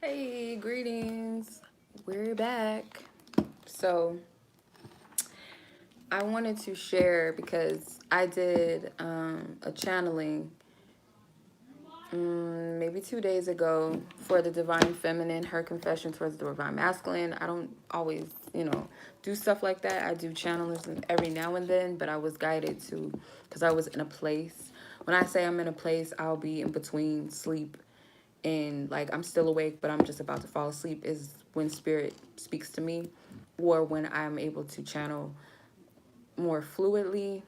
Hey, greetings. We're back. So, I wanted to share because I did a channeling maybe 2 days ago for the Divine Feminine, her confession towards the Divine Masculine. I don't always, do stuff like that. I do channeling every now and then, but I was guided to because I was in a place. When I say I'm in a place, I'll be in between sleep and like I'm still awake, but I'm just about to fall asleep is when spirit speaks to me or when I'm able to channel more fluidly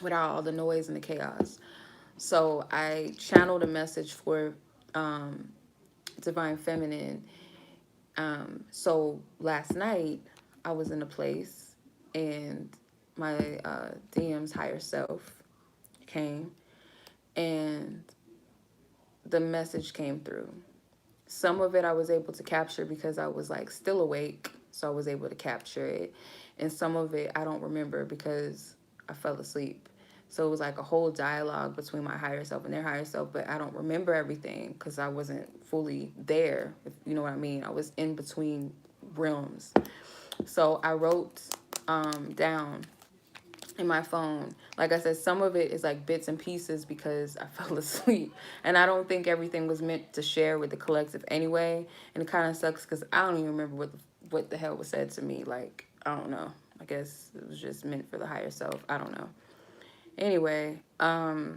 without all the noise and the chaos. So I channeled a message for um, Divine Feminine. So last night I was in a place and my DM's higher self came and the message came through. Some of it I was able to capture because I was like still awake, so I was able to capture it. And some of it I don't remember because I fell asleep. So it was like a whole dialogue between my higher self and their higher self, but I don't remember everything because I wasn't fully there, if you know what I mean. I was in between realms. So I wrote down in my phone. Like I said, some of it is like bits and pieces because I fell asleep. And I don't think everything was meant to share with the collective anyway. And it kind of sucks because I don't even remember what the hell was said to me. Like, I don't know. I guess it was just meant for the higher self. I don't know. Anyway, so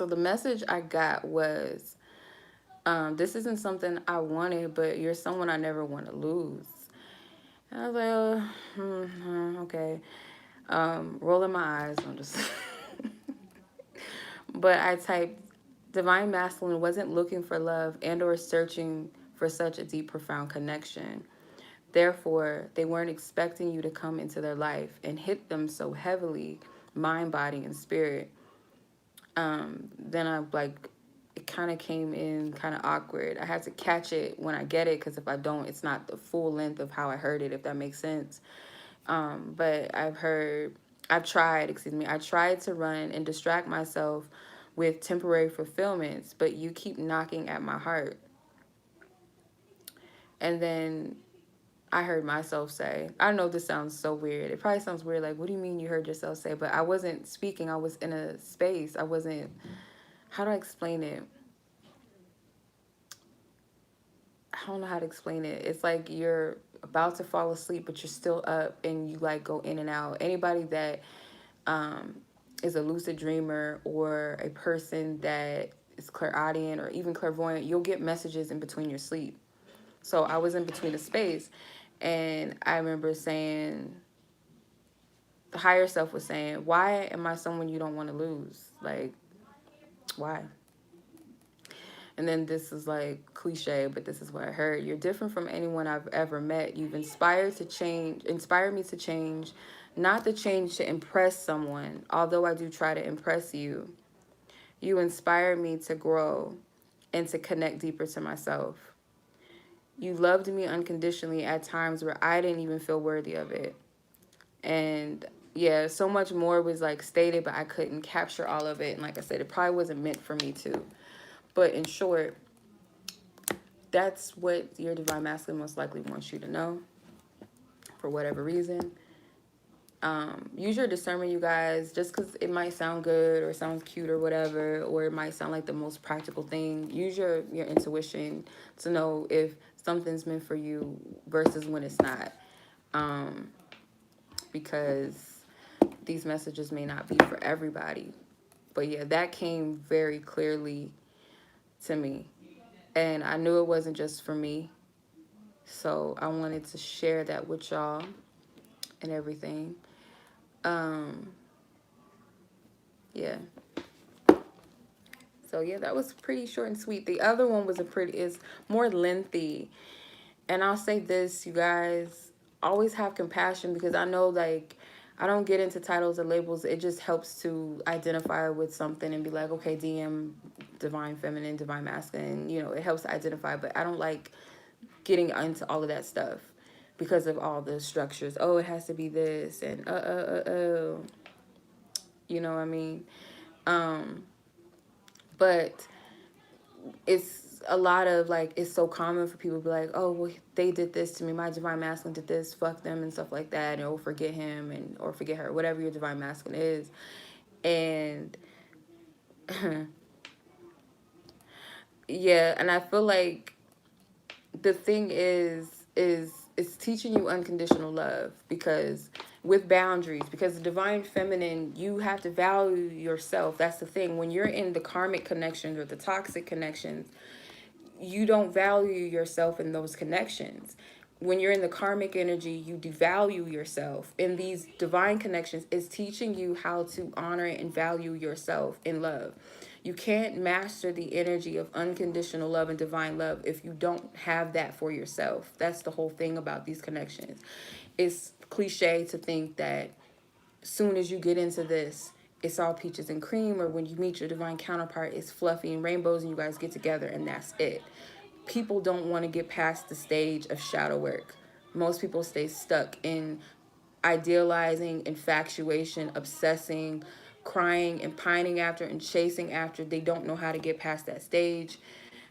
the message I got was, this isn't something I wanted, but you're someone I never want to lose. And I was like, okay. Rolling my eyes. I'm just but I typed divine masculine wasn't looking for love and or searching for such a deep profound connection. Therefore, they weren't expecting you to come into their life and hit them so heavily, mind, body, and spirit. Then I like it kind of came in kind of awkward. I had to catch it when I get it because if I don't, it's not the full length of how I heard it, if that makes sense. But I tried to run and distract myself with temporary fulfillments, but you keep knocking at my heart. And then I heard myself say, I know this sounds so weird. It probably sounds weird, like, what do you mean you heard yourself say? But I wasn't speaking, I was in a space. I wasn't, how do I explain it? I don't know how to explain it. It's like you're about to fall asleep, but you're still up and you like go in and out. Anybody that um, is a lucid dreamer or a person that is clairaudient or even clairvoyant, you'll get messages in between your sleep. So I was in between a space and I remember saying, the higher self was saying, why am I someone you don't want to lose? Like, why? And then this is like cliche, but this is what I heard. You're different from anyone I've ever met. You've inspired me to change, not the change to impress someone, although I do try to impress you. You inspire me to grow and to connect deeper to myself. You loved me unconditionally at times where I didn't even feel worthy of it. And yeah, so much more was like stated, but I couldn't capture all of it. And like I said, it probably wasn't meant for me to. But in short, that's what your divine masculine most likely wants you to know for whatever reason. Use your discernment, you guys, just because it might sound good or sounds cute or whatever, or it might sound like the most practical thing. Use your intuition to know if something's meant for you versus when it's not. Because these messages may not be for everybody. But yeah, that came very clearly to me. And I knew it wasn't just for me. So I wanted to share that with y'all and everything. Yeah. So yeah, that was pretty short and sweet. The other one was is more lengthy. And I'll say this, you guys, always have compassion because I know like I don't get into titles or labels. It just helps to identify with something and be like, okay, DM, divine feminine, divine masculine, it helps to identify, but I don't like getting into all of that stuff because of all the structures. Oh, it has to be this and you know what I mean? But it's a lot of like, it's so common for people to be like, oh, well, they did this to me, my divine masculine did this, fuck them and stuff like that, and or forget him and or forget her, whatever your divine masculine is. And yeah, and I feel like the thing is it's teaching you unconditional love, because with boundaries, because the divine feminine, you have to value yourself. That's the thing. When you're in the karmic connections or the toxic connections, you don't value yourself in those connections. When you're in the karmic energy, you devalue yourself. In these divine connections, it's teaching you how to honor and value yourself in love. You can't master the energy of unconditional love and divine love if you don't have that for yourself. That's the whole thing about these connections. It's cliche to think that soon as you get into this, it's all peaches and cream, or when you meet your divine counterpart, it's fluffy and rainbows and you guys get together and that's it. People don't want to get past the stage of shadow work. Most people stay stuck in idealizing, infatuation, obsessing, crying and pining after and chasing after. They don't know how to get past that stage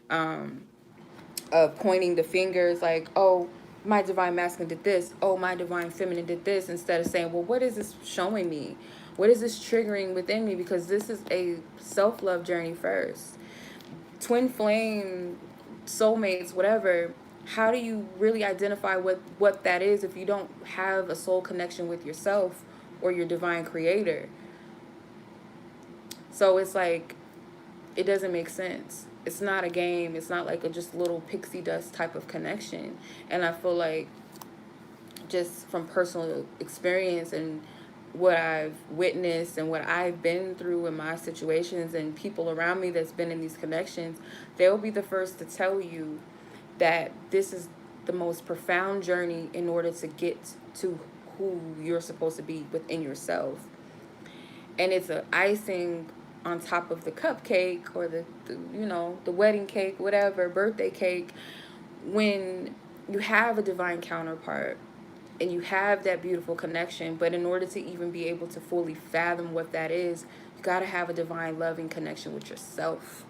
of pointing the fingers like, oh, my divine masculine did this, oh, my divine feminine did this, instead of saying, well, what is this showing me? What is this triggering within me? Because this is a self-love journey first. Twin flame, soulmates, whatever, how do you really identify what that is if you don't have a soul connection with yourself or your divine creator? So it's like, it doesn't make sense. It's not a game. It's not like a just little pixie dust type of connection. And I feel like, just from personal experience and what I've witnessed and what I've been through in my situations and people around me that's been in these connections, they'll be the first to tell you that this is the most profound journey in order to get to who you're supposed to be within yourself. And it's a icing on top of the cupcake or the the wedding cake, whatever, birthday cake, when you have a divine counterpart and you have that beautiful connection. But in order to even be able to fully fathom what that is, you got to have a divine loving connection with yourself.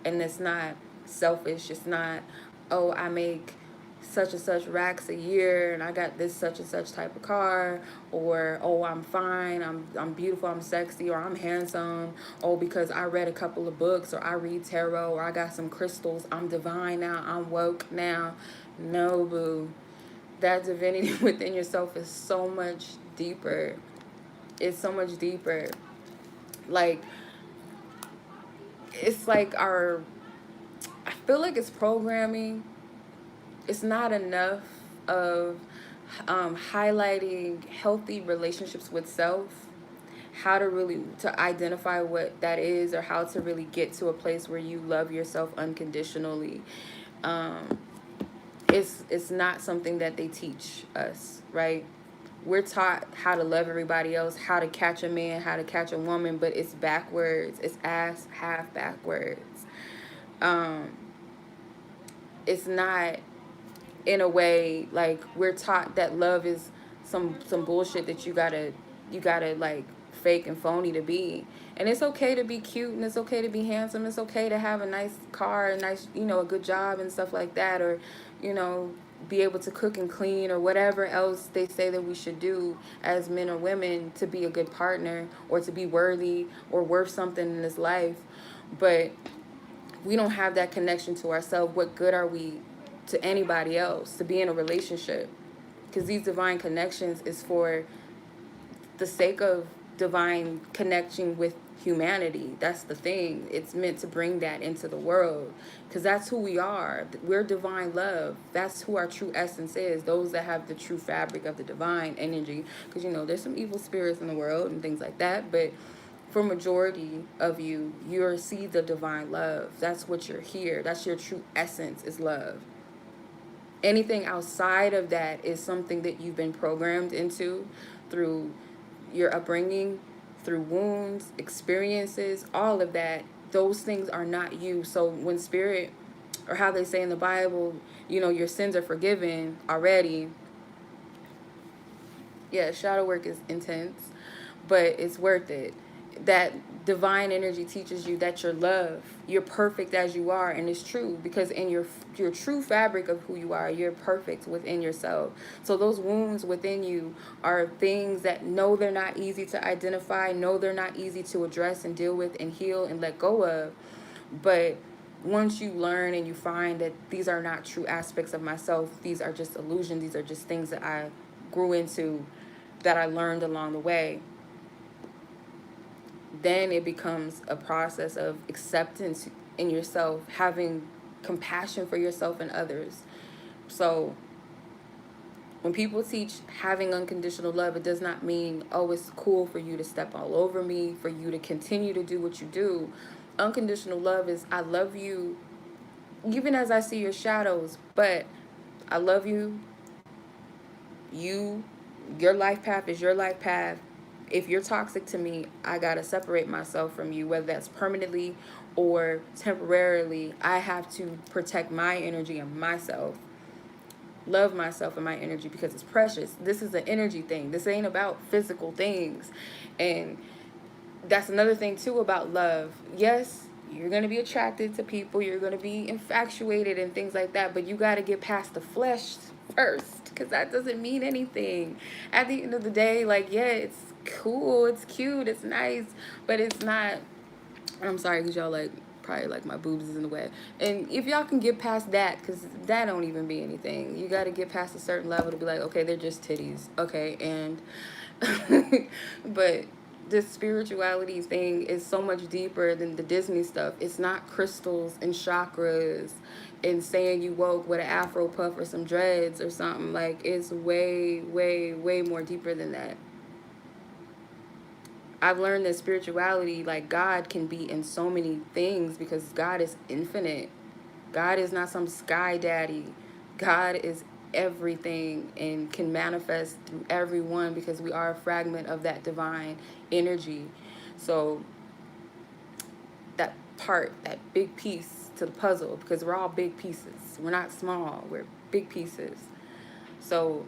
And it's not selfish. It's not, oh, I make such and such racks a year and I got this such and such type of car, or oh, I'm fine, I'm beautiful, I'm sexy, or I'm handsome, oh, because I read a couple of books, or I read tarot, or I got some crystals, I'm divine now, I'm woke now. No, boo. That divinity within yourself is so much deeper. It's so much deeper. Like, it's like I feel like it's programming. It's not enough of highlighting healthy relationships with self, how to identify what that is, or how to really get to a place where you love yourself unconditionally. It's not something that they teach us, right? We're taught how to love everybody else, how to catch a man, how to catch a woman, but it's backwards. It's ass half backwards. It's not, in a way, like, we're taught that love is some bullshit that you gotta like fake and phony to be. And it's okay to be cute, and it's okay to be handsome, it's okay to have a nice car, a nice, a good job and stuff like that, or be able to cook and clean, or whatever else they say that we should do as men or women to be a good partner, or to be worthy or worth something in this life. But we don't have that connection to ourselves. What good are we to anybody else to be in a relationship? Because these divine connections is for the sake of divine connection with humanity. That's the thing. It's meant to bring that into the world, because that's who we are. We're divine love. That's who our true essence is. Those that have the true fabric of the divine energy. Because there's some evil spirits in the world and things like that, but for majority of you, you're seeds of divine love. That's what you're here. That's your true essence, is love. Anything outside of that is something that you've been programmed into through your upbringing, through wounds, experiences, all of that. Those things are not you. So when spirit, or how they say in the Bible, your sins are forgiven already. Yeah, shadow work is intense, but it's worth it. That divine energy teaches you that you're love, you're perfect as you are, and it's true, because in your true fabric of who you are, you're perfect within yourself. So those wounds within you are things that, no, they're not easy to identify, no, they're not easy to address and deal with and heal and let go of. But once you learn and you find that these are not true aspects of myself, these are just illusions, these are just things that I grew into, that I learned along the way, then it becomes a process of acceptance in yourself, having compassion for yourself and others. So when people teach having unconditional love, it does not mean, oh, it's cool for you to step all over me, for you to continue to do what you do. Unconditional love is, I love you even as I see your shadows, but I love you. Your life path is your life path. If you're toxic to me, I gotta separate myself from you, whether that's permanently or temporarily. I have to protect my energy and myself, love myself and my energy, because it's precious. This is an energy thing. This ain't about physical things. And that's another thing too about love. Yes, you're going to be attracted to people, you're going to be infatuated and things like that, but you got to get past the flesh first, because that doesn't mean anything. At the end of the day, like, yeah, it's cool, it's cute, it's nice, but it's not. I'm sorry, because y'all like probably like my boobs is in the way. And if y'all can get past that, because that don't even be anything, you got to get past a certain level to be like, okay, they're just titties, okay. And but this spirituality thing is so much deeper than the Disney stuff. It's not crystals and chakras and saying you woke with an afro puff or some dreads or something. Like, it's way, way, way more deeper than that. I've learned that spirituality, like, God can be in so many things because God is infinite. God is not some sky daddy. God is everything and can manifest through everyone, because we are a fragment of that divine energy. So that part, that big piece to the puzzle, because we're all big pieces. We're not small, we're big pieces. So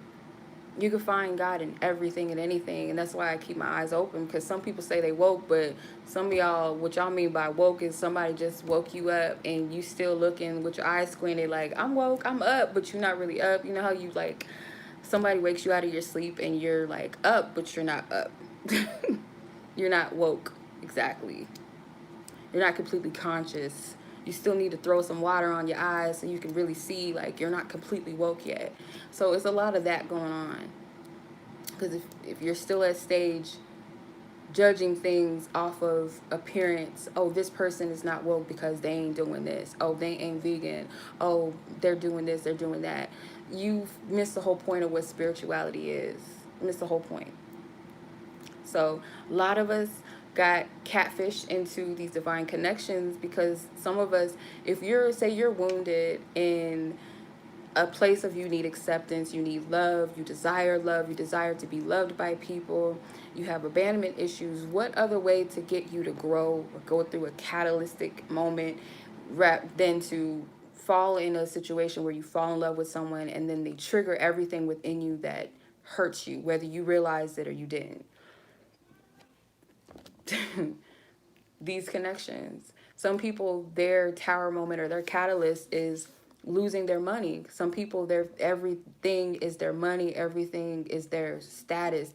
you can find God in everything and anything, and that's why I keep my eyes open, because some people say they woke, but some of y'all, what y'all mean by woke is somebody just woke you up and you still looking with your eyes squinted like, I'm woke, I'm up, but you're not really up. You know how you, like, somebody wakes you out of your sleep and you're like up, but you're not up. You're not woke, exactly. You're not completely conscious. You still need to throw some water on your eyes so you can really see, like, you're not completely woke yet. So it's a lot of that going on. Because if you're still at stage judging things off of appearance, oh, this person is not woke because they ain't doing this. Oh, they ain't vegan. Oh, they're doing this, they're doing that. You've missed the whole point of what spirituality is. You missed the whole point. So a lot of us got catfished into these divine connections because some of us, if you're, say you're wounded in a place of, you need acceptance, you need love, you desire to be loved by people, you have abandonment issues, what other way to get you to grow or go through a catalytic moment than to fall in a situation where you fall in love with someone and then they trigger everything within you that hurts you, whether you realized it or you didn't. These connections. Some people, their tower moment or their catalyst is losing their money. Some people, their everything is their money, everything is their status,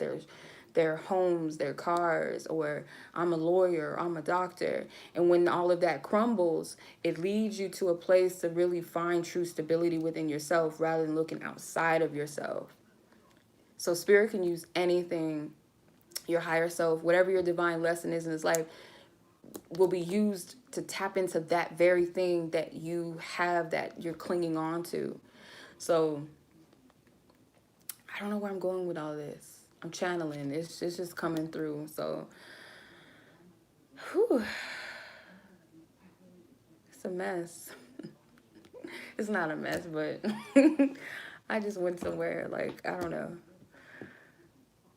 their homes, their cars, or I'm a lawyer, I'm a doctor. And when all of that crumbles, it leads you to a place to really find true stability within yourself rather than looking outside of yourself. So spirit can use anything, your higher self, whatever your divine lesson is in this life, will be used to tap into that very thing that you have, that you're clinging on to. So I don't know where I'm going with all this. I'm channeling. It's just coming through. So whew, it's a mess. It's not a mess, but I just went somewhere, like, I don't know.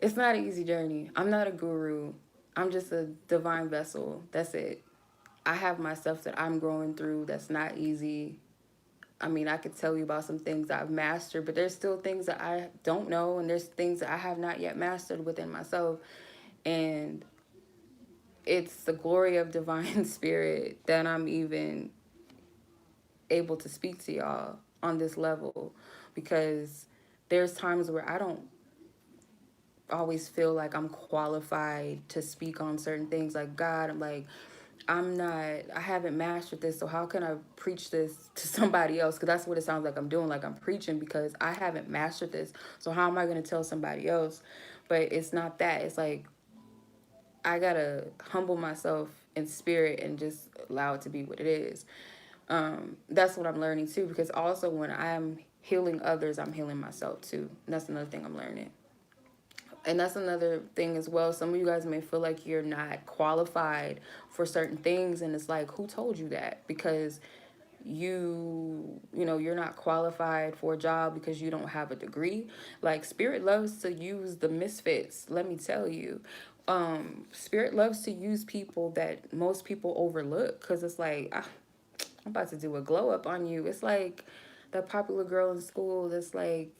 It's not an easy journey. I'm not a guru. I'm just a divine vessel. That's it. I have my stuff that I'm growing through that's not easy. I mean, I could tell you about some things I've mastered, but there's still things that I don't know, and there's things that I have not yet mastered within myself. And it's the glory of divine spirit that I'm even able to speak to y'all on this level, because there's times where I don't always feel like I'm qualified to speak on certain things. Like, God, I'm like, I haven't mastered this, so how can I preach this to somebody else? Because that's what it sounds like I'm doing, like I'm preaching, because I haven't mastered this. So how am I going to tell somebody else? But it's not that. It's like, I got to humble myself in spirit and just allow it to be what it is. That's what I'm learning too, because also when I'm healing others, I'm healing myself too. And that's another thing I'm learning. And that's another thing as well. Some of you guys may feel like you're not qualified for certain things, and it's like, who told you that? Because you're not qualified for a job because you don't have a degree. Like, spirit loves to use the misfits, let me tell you. Spirit loves to use people that most people overlook, because it's like, I'm about to do a glow up on you. It's like that popular girl in school that's like,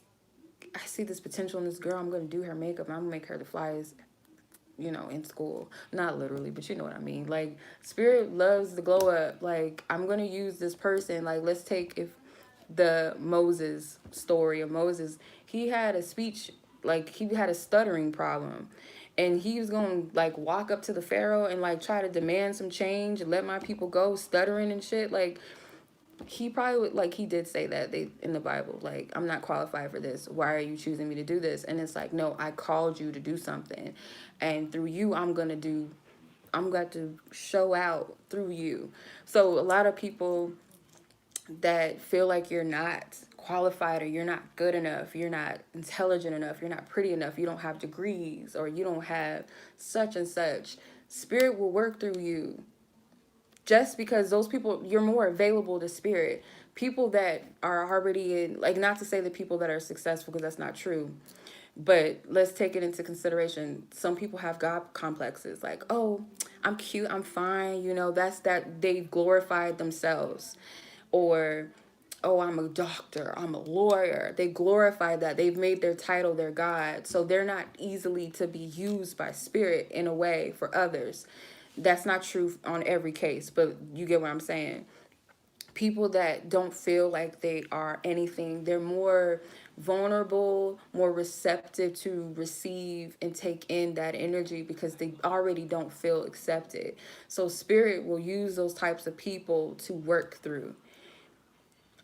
I see this potential in this girl. I'm going to do her makeup and I'm going to make her the flyest, in school. Not literally, but you know what I mean. Like, spirit loves the glow up. Like, I'm going to use this person. Like, let's take if the Moses story of Moses, he had a speech, like, he had a stuttering problem. And he was going to, like, walk up to the Pharaoh and, like, try to demand some change and let my people go stuttering and shit. Like, he probably would, like, he did say that they in the Bible, like, I'm not qualified for this, why are you choosing me to do this? And it's like, no, I called you to do something, and through you I'm going to show out through you. So a lot of people that feel like you're not qualified, or you're not good enough, you're not intelligent enough, you're not pretty enough, you don't have degrees, or you don't have such and such, spirit will work through you. Just because those people, you're more available to spirit. People that are already in, like, not to say the people that are successful, because that's not true, but let's take it into consideration. Some people have God complexes, like, oh, I'm cute, I'm fine, that's that they've glorified themselves. Or, oh, I'm a doctor, I'm a lawyer. They glorify that. They've made their title their God. So they're not easily to be used by spirit in a way for others. That's not true on every case, but you get what I'm saying. People that don't feel like they are anything, they're more vulnerable, more receptive to receive and take in that energy, because they already don't feel accepted. So spirit will use those types of people to work through.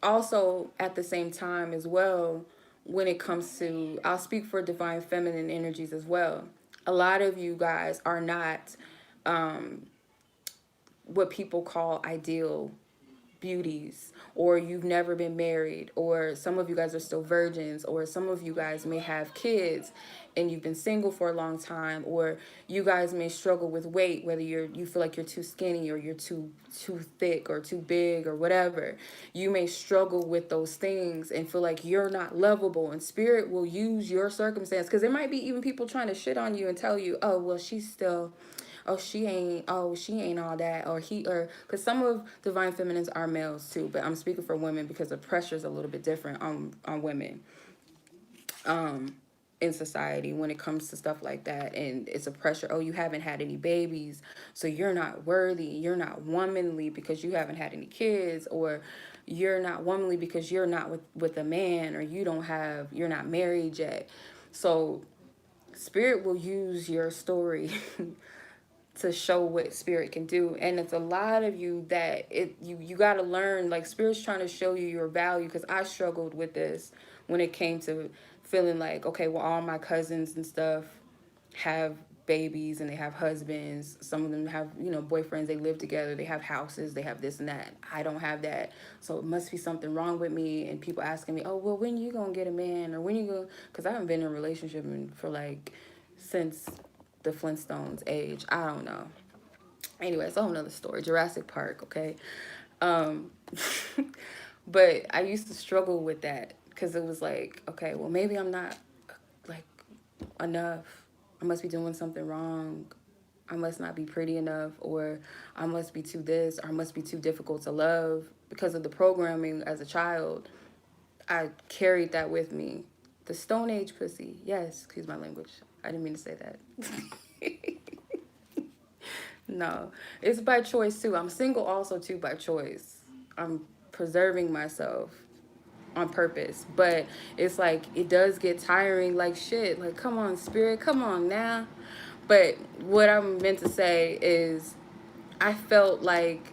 Also, at the same time as well, when it comes to, I'll speak for divine feminine energies as well. A lot of you guys are not what people call ideal beauties, or you've never been married, or some of you guys are still virgins, or some of you guys may have kids and you've been single for a long time, or you guys may struggle with weight, whether you feel like you're too skinny, or you're too thick, or too big, or whatever. You may struggle with those things and feel like you're not lovable, and spirit will use your circumstance, because there might be even people trying to shit on you and tell you, oh, well, she's still, she ain't all that, or because some of divine feminines are males too, but I'm speaking for women because the pressure is a little bit different on women in society when it comes to stuff like that. And it's a pressure, oh, you haven't had any babies, so you're not worthy, you're not womanly because you haven't had any kids, or you're not womanly because you're not with a man, or you're not married yet. So spirit will use your story to show what spirit can do. And it's a lot of you that you got to learn, like, spirit's trying to show you your value, because I struggled with this when it came to feeling like, okay, well, all my cousins and stuff have babies and they have husbands, some of them have boyfriends, they live together, they have houses, they have this and that. I don't have that, so it must be something wrong with me. And people asking me, oh, well, when you gonna get a man, or when you go, because I haven't been in a relationship for like since the Flintstones age. I don't know. Anyway, it's a whole nother story. Jurassic Park, okay? Um, but I used to struggle with that, because it was like, okay, well, maybe I'm not, like, enough. I must be doing something wrong. I must not be pretty enough, or I must be too this, or I must be too difficult to love. Because of the programming as a child, I carried that with me. The Stone Age pussy. Yes, excuse my language. I didn't mean to say that. No, it's by choice too. I'm single also too by choice. I'm preserving myself on purpose, but it's like it does get tiring like shit. Like, come on, spirit, come on now. But what I'm meant to say is I felt like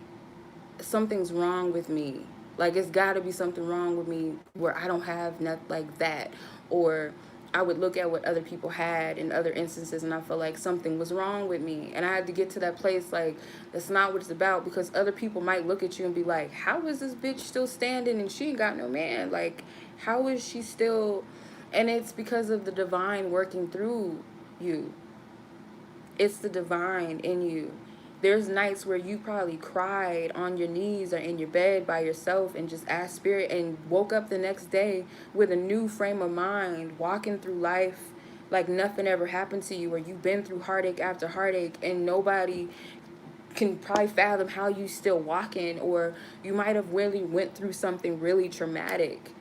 something's wrong with me. Like, it's got to be something wrong with me where I don't have nothing like that. Or I would look at what other people had in other instances and I felt like something was wrong with me. And I had to get to that place like, that's not what it's about, because other people might look at you and be like, how is this bitch still standing and she ain't got no man? Like, how is she still? And it's because of the divine working through you. It's the divine in you. There's nights where you probably cried on your knees or in your bed by yourself and just asked spirit and woke up the next day with a new frame of mind, walking through life like nothing ever happened to you, or you've been through heartache after heartache and nobody can probably fathom how you still walking, or you might have really went through something really traumatic.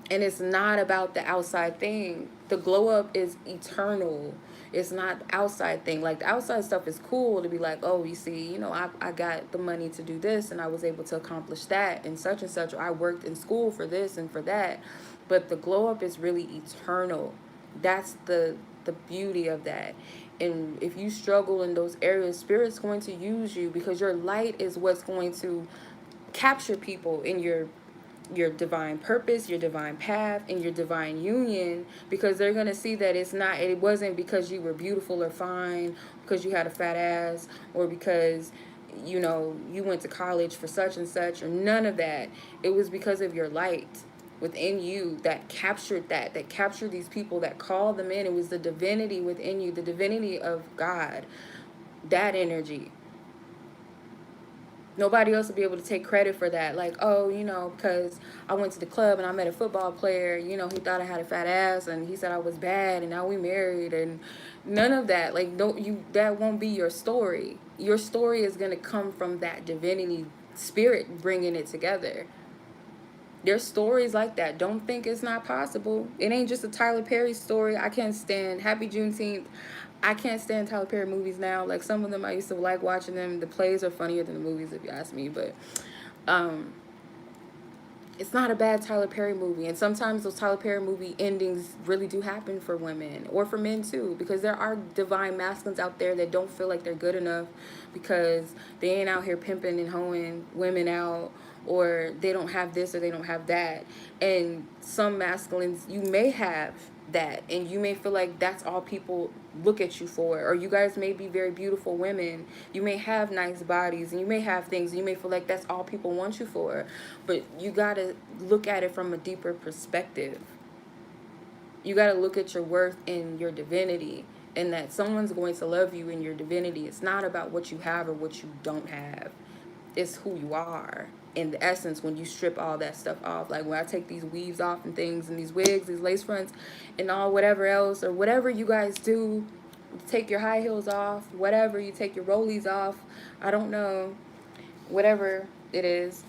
And it's not about the outside thing. The glow up is eternal. It's not the outside thing. Like, the outside stuff is cool to be like, oh, you see, I got the money to do this and I was able to accomplish that and such. Or I worked in school for this and for that. But the glow up is really eternal. That's the beauty of that. And if you struggle in those areas, Spirit's going to use you, because your light is what's going to capture people in your divine purpose, your divine path, and your divine union, because they're going to see that it wasn't because you were beautiful or fine, because you had a fat ass, or because you went to college for such and such, or none of that. It was because of your light within you that captured these people, that called them in. It was the divinity within you, the divinity of God, that energy. Nobody else will be able to take credit for that. Like, oh, because I went to the club and I met a football player, he thought I had a fat ass and he said I was bad and now we married, and none of that. Like, that won't be your story. Your story is going to come from that divinity spirit bringing it together. There's stories like that. Don't think it's not possible. It ain't just a Tyler Perry story. I can't stand Happy Juneteenth. I can't stand Tyler Perry movies now. Like, some of them I used to like watching them. The plays are funnier than the movies, if you ask me. But it's not a bad Tyler Perry movie. And sometimes those Tyler Perry movie endings really do happen for women or for men too, because there are divine masculines out there that don't feel like they're good enough because they ain't out here pimping and hoeing women out, or they don't have this or they don't have that. And some masculines, you may have that and you may feel like that's all people look at you for, or you guys may be very beautiful women, you may have nice bodies and you may have things and you may feel like that's all people want you for. But you gotta look at it from a deeper perspective. You gotta look at your worth in your divinity, and that someone's going to love you in your divinity. It's not about what you have or what you don't have. It's who you are in the essence when you strip all that stuff off. Like, when I take these weaves off and things and these wigs, these lace fronts and all whatever else, or whatever you guys do, take your high heels off, whatever, you take your rollies off, I don't know, whatever it is,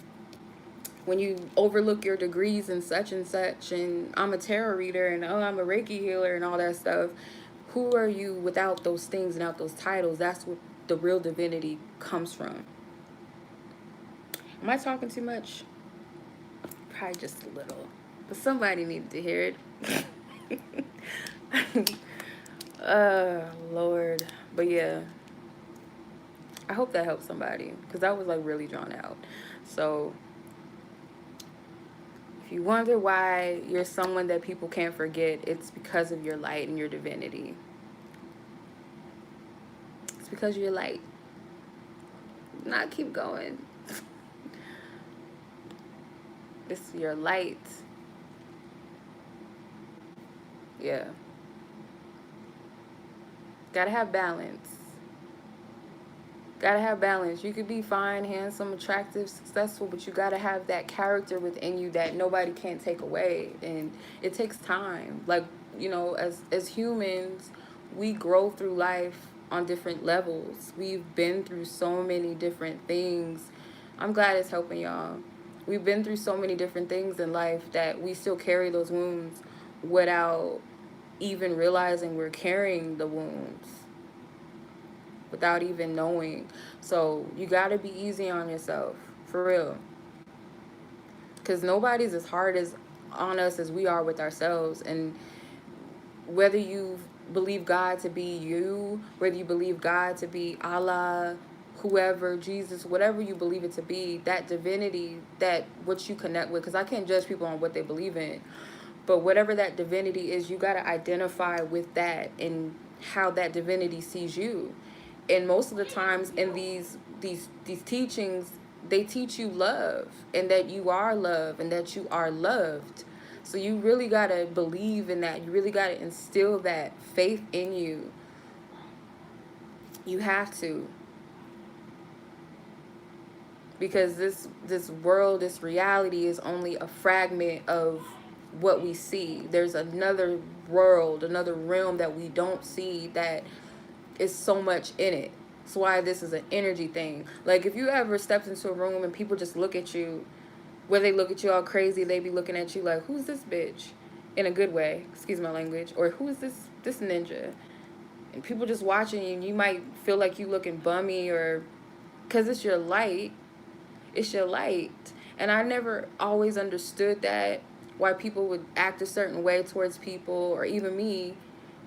when you overlook your degrees and such, and I'm a tarot reader and oh, I'm a Reiki healer and all that stuff, who are you without those things and without those titles? That's what the real divinity comes from. Am I talking too much? Probably just a little. But somebody needed to hear it. Lord. But yeah. I hope that helps somebody, because that was like really drawn out. So if you wonder why you're someone that people can't forget, it's because of your light and your divinity. It's because of your light. Not keep going. It's your light. Yeah. Gotta have balance. Gotta have balance. You could be fine, handsome, attractive, successful, but you gotta have that character within you that nobody can take away. And it takes time. Like, as humans, we grow through life on different levels. We've been through so many different things. I'm glad it's helping y'all. We've been through so many different things in life that we still carry those wounds without even realizing we're carrying the wounds. without even knowing. So you got to be easy on yourself, for real. Because nobody's as hard as on us as we are with ourselves. And whether you believe God to be you, whether you believe God to be Allah, whoever, Jesus, whatever you believe it to be, that divinity, that what you connect with, because I can't judge people on what they believe in, but whatever that divinity is, you got to identify with that and how that divinity sees you. And most of the times in these teachings, they teach you love, and that you are love, and that you are loved. So you really got to believe in that. You really got to instill that faith in you. You have to. Because this world, this reality is only a fragment of what we see. There's another world, another realm that we don't see, that is so much in it. That's why this is an energy thing. Like, if you ever stepped into a room and people just look at you, where they look at you all crazy, they be looking at you like, who's this bitch? In a good way, excuse my language. Or who's this ninja? And people just watching you, and you might feel like you looking bummy, or because it's your light. It's your light. And I never always understood that, why people would act a certain way towards people, or even me,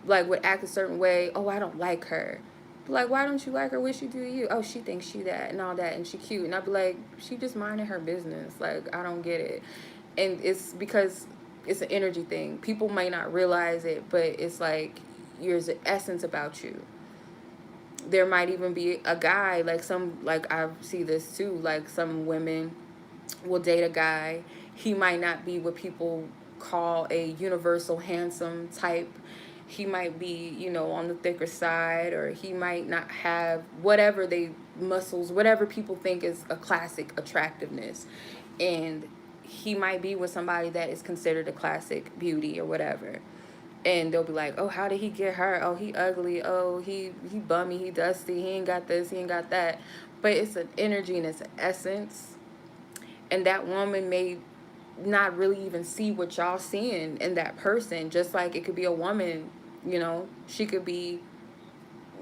like, would act a certain way. Oh, I don't like her. Like, why don't you like her? What she do to you? Oh, she thinks she that and all that, and she cute. And I'd be like, she just minding her business. Like, I don't get it. And it's because it's an energy thing. People might not realize it, but it's like, there's an essence about you. There might even be a guy, like I see this too, like some women will date a guy. He might not be what people call a universal handsome type. He might be, on the thicker side, or he might not have whatever muscles, whatever people think is a classic attractiveness. And he might be with somebody that is considered a classic beauty or whatever. And they'll be like, oh, how did he get her? Oh, he ugly. Oh, he bummy. He dusty. He ain't got this. He ain't got that. But it's an energy and it's an essence. And that woman may not really even see what y'all seeing in that person. Just like it could be a woman, she could be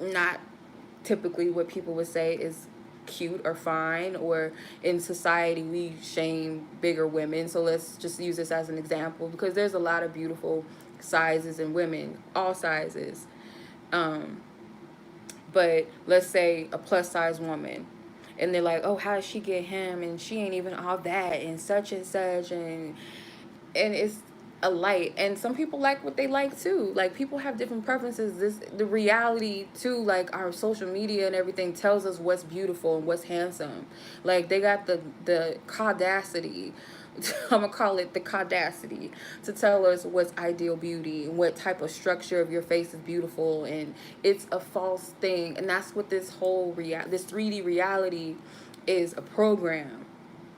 not typically what people would say is cute or fine, or in society we shame bigger women. So let's just use this as an example, because there's a lot of beautiful sizes in women, all sizes. But let's say a plus size woman, and they're like, oh, how did she get him, and she ain't even all that, and such, and it's a light. And some people like what they like too. Like, people have different preferences. The reality too, like our social media and everything tells us what's beautiful and what's handsome. Like, they got the caudacity, I'm gonna call it the caudacity, to tell us what's ideal beauty and what type of structure of your face is beautiful. And it's a false thing. And that's what this whole this 3D reality is, a program.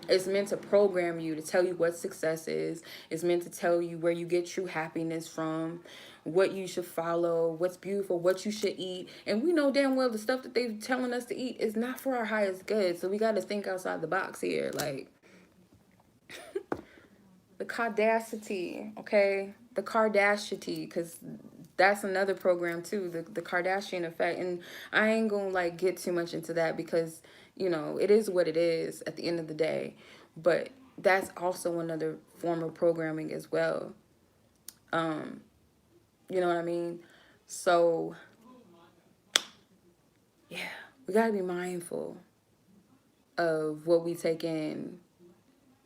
It's meant to program you, to tell you what success is. It's meant to tell you where you get true happiness from, what you should follow, what's beautiful, what you should eat. And we know damn well the stuff that they're telling us to eat is not for our highest good. So we got to think outside the box here. Like, the Kardashian, okay? The Kardashian, because that's another program too, the Kardashian effect. And I ain't gonna like get too much into that, because it is what it is at the end of the day. But that's also another form of programming as well. You know what I mean? So yeah, we gotta be mindful of what we take in,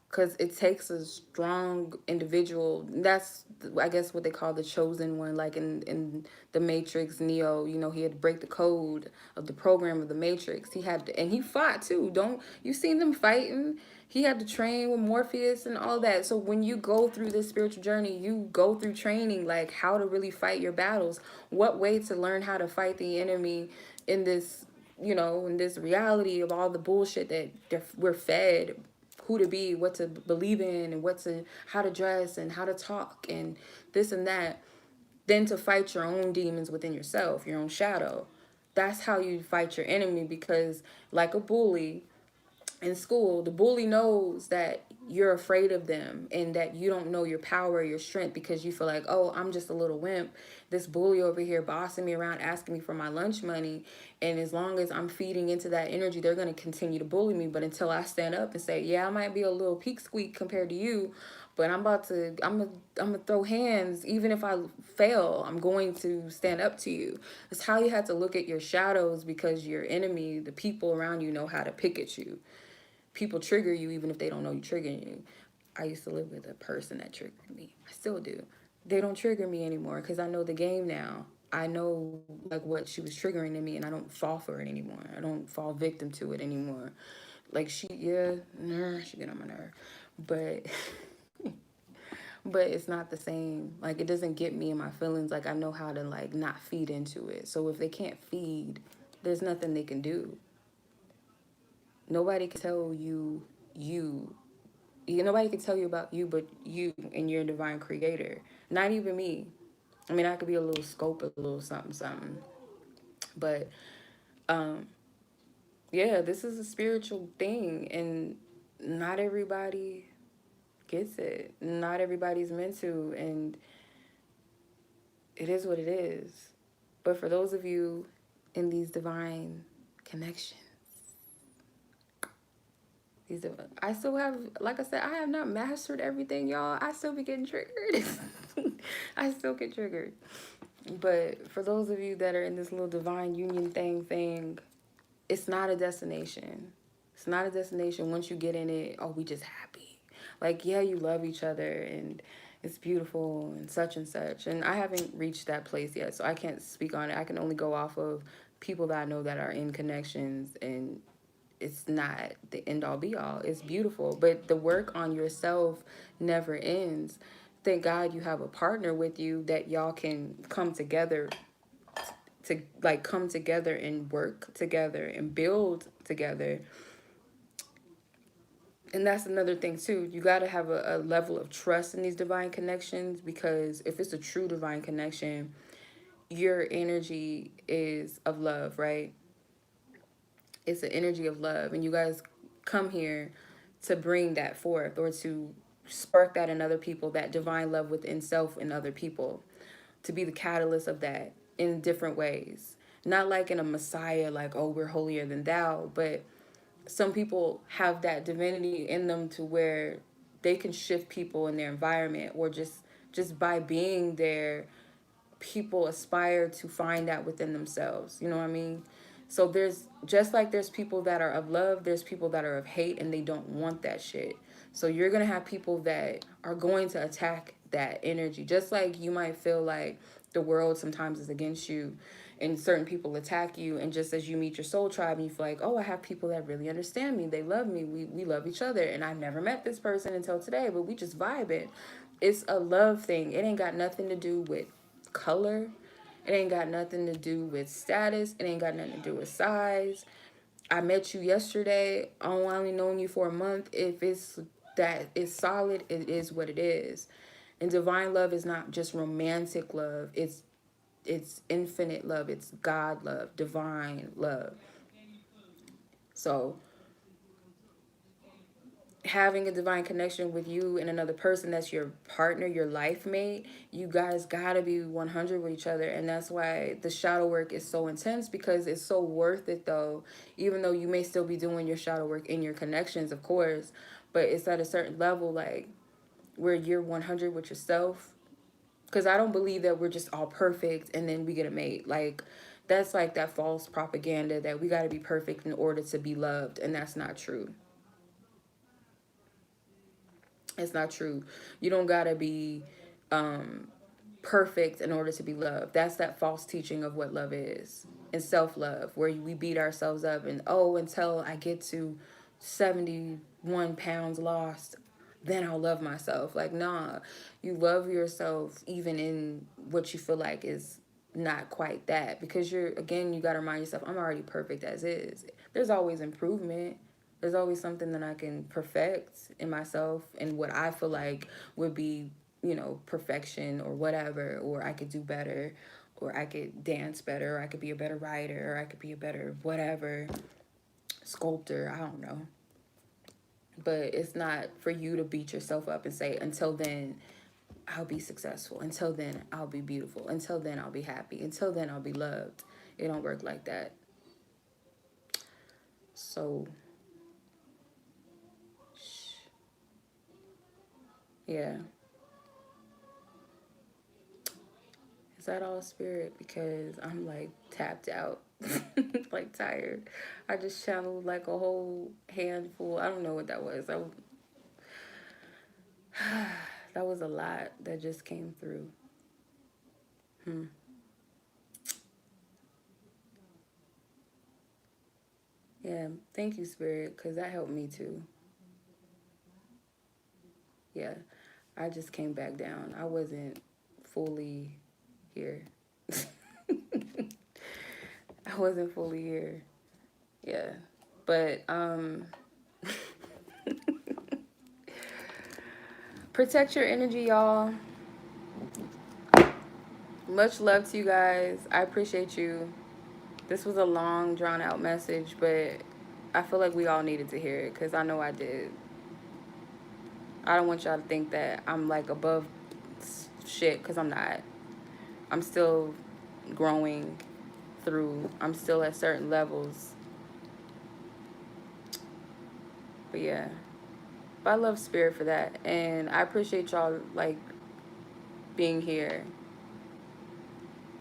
because it takes a strong individual. That's, I guess, what they call the chosen one. Like in the Matrix, Neo, he had to break the code of the program of the Matrix. He had to, and he fought too. Don't you seen them fighting? He had to train with Morpheus and all that. So when you go through this spiritual journey, you go through training, like how to really fight your battles, what way to learn how to fight the enemy in this, in this reality of all the bullshit that we're fed, who to be, what to believe in, and how to dress and how to talk and this and that. Then to fight your own demons within yourself, your own shadow. That's how you fight your enemy, because like a bully in school, the bully knows that you're afraid of them and that you don't know your power, your strength, because you feel like, oh, I'm just a little wimp. This bully over here bossing me around, asking me for my lunch money. And as long as I'm feeding into that energy, they're going to continue to bully me. But until I stand up and say, yeah, I might be a little peak squeak compared to you, but I'm gonna throw hands. Even if I fail, I'm going to stand up to you. It's how you have to look at your shadows, because your enemy, the people around you, know how to pick at you. People trigger you even if they don't know you're triggering you. I used to live with a person that triggered me. I still do. They don't trigger me anymore because I know the game now. I know like what she was triggering in me, and I don't fall for it anymore. I don't fall victim to it anymore. Like she get on my nerve, but but it's not the same. Like it doesn't get me in my feelings. Like I know how to like not feed into it. So if they can't feed, there's nothing they can do. Nobody can tell you nobody can tell you about you but you and your divine creator. Not even me. I mean, I could be a little scope, a little something something, but um yeah, this is a spiritual thing, and not everybody gets it. Not everybody's meant to, and it is what it is. But for those of you in these divine connections, I still have, like I said, I have not mastered everything, y'all. I still be getting triggered. I still get triggered. But for those of you that are in this little divine union thing, it's not a destination. It's not a destination. Once you get in it, oh, we just happy. Like, yeah, you love each other and it's beautiful and such and such. And I haven't reached that place yet, so I can't speak on it. I can only go off of people that I know that are in connections, and it's not the end all be all. It's beautiful, but the work on yourself never ends. Thank God you have a partner with you that y'all can come together to like come together and work together and build together. And that's another thing too. You got to have a level of trust in these divine connections, because if it's a true divine connection, your energy is of love, right? It's an energy of love, and you guys come here to bring that forth, or to spark that in other people, that divine love within self in other people, to be the catalyst of that in different ways. Not like in a messiah, like, oh, we're holier than thou, but some people have that divinity in them to where they can shift people in their environment, or just by being there, people aspire to find that within themselves. You know what I mean? So there's, just like there's people that are of love, there's people that are of hate and they don't want that shit. So you're going to have people that are going to attack that energy. Just like you might feel like the world sometimes is against you and certain people attack you, and just as you meet your soul tribe and you feel like, oh, I have people that really understand me, they love me, we love each other, and I've never met this person until today, but we just vibing. It's a love thing. It ain't got nothing to do with color. It ain't got nothing to do with status. It ain't got nothing to do with size. I met you yesterday. Oh, I only known you for a month. If it's that it's solid, it is what it is. And divine love is not just romantic love. It's infinite love. It's God love, divine love. So having a divine connection with you and another person that's your partner, your life mate, you guys gotta be 100 with each other. And that's why the shadow work is so intense, because it's so worth it though. Even though you may still be doing your shadow work in your connections, of course, but it's at a certain level, like where you're 100 with yourself. Because I don't believe that we're just all perfect and then we get a mate. Like, that's like that false propaganda that we got to be perfect in order to be loved. And that's not true. It's not true. You don't got to be perfect in order to be loved. That's that false teaching of what love is. And self-love, where we beat ourselves up and, oh, until I get to 71 pounds lost, then I'll love myself. Like, nah, you love yourself even in what you feel like is not quite that. Because again, you got to remind yourself, I'm already perfect as is. There's always improvement. There's always something that I can perfect in myself, and what I feel like would be, perfection or whatever, or I could do better, or I could dance better, or I could be a better writer, or I could be a better whatever, sculptor, I don't know. But it's not for you to beat yourself up and say, until then, I'll be successful. Until then, I'll be beautiful. Until then, I'll be happy. Until then, I'll be loved. It don't work like that. So, yeah. Is that all, Spirit? Because I'm like tapped out, like tired. I just channeled like a whole handful. I don't know what that was. That was a lot that just came through. Yeah, thank you, Spirit, because that helped me too. Yeah, I just came back down. I wasn't fully here. I wasn't fully here. Yeah. But protect your energy, y'all. Much love to you guys. I appreciate you. This was a long, drawn out message, but I feel like we all needed to hear it because I know I did. I don't want y'all to think that I'm like above shit because I'm not. I'm still growing through. I'm still at certain levels. But yeah. But I love Spirit for that. And I appreciate y'all like being here.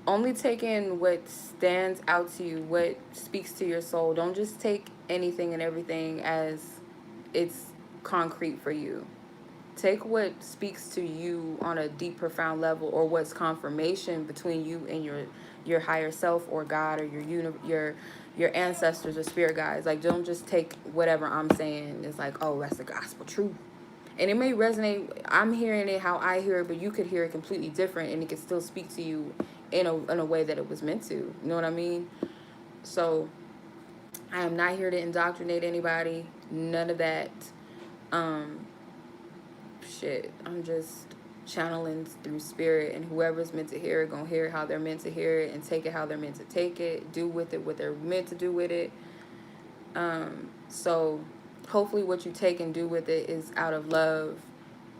Only take in what stands out to you, what speaks to your soul. Don't just take anything and everything as it's concrete for you. Take what speaks to you on a deep, profound level, or what's confirmation between you and your higher self, or God, or your ancestors or spirit guides. Like, don't just take whatever I'm saying. It's like, oh, that's the gospel truth. And it may resonate. I'm hearing it how I hear it, but you could hear it completely different, and it could still speak to you in a way that it was meant to. You know what I mean? So I am not here to indoctrinate anybody. None of that. Shit. I'm just channeling through spirit, and whoever's meant to hear it gonna hear it how they're meant to hear it, and take it how they're meant to take it. Do with it what they're meant to do with it. So hopefully what you take and do with it is out of love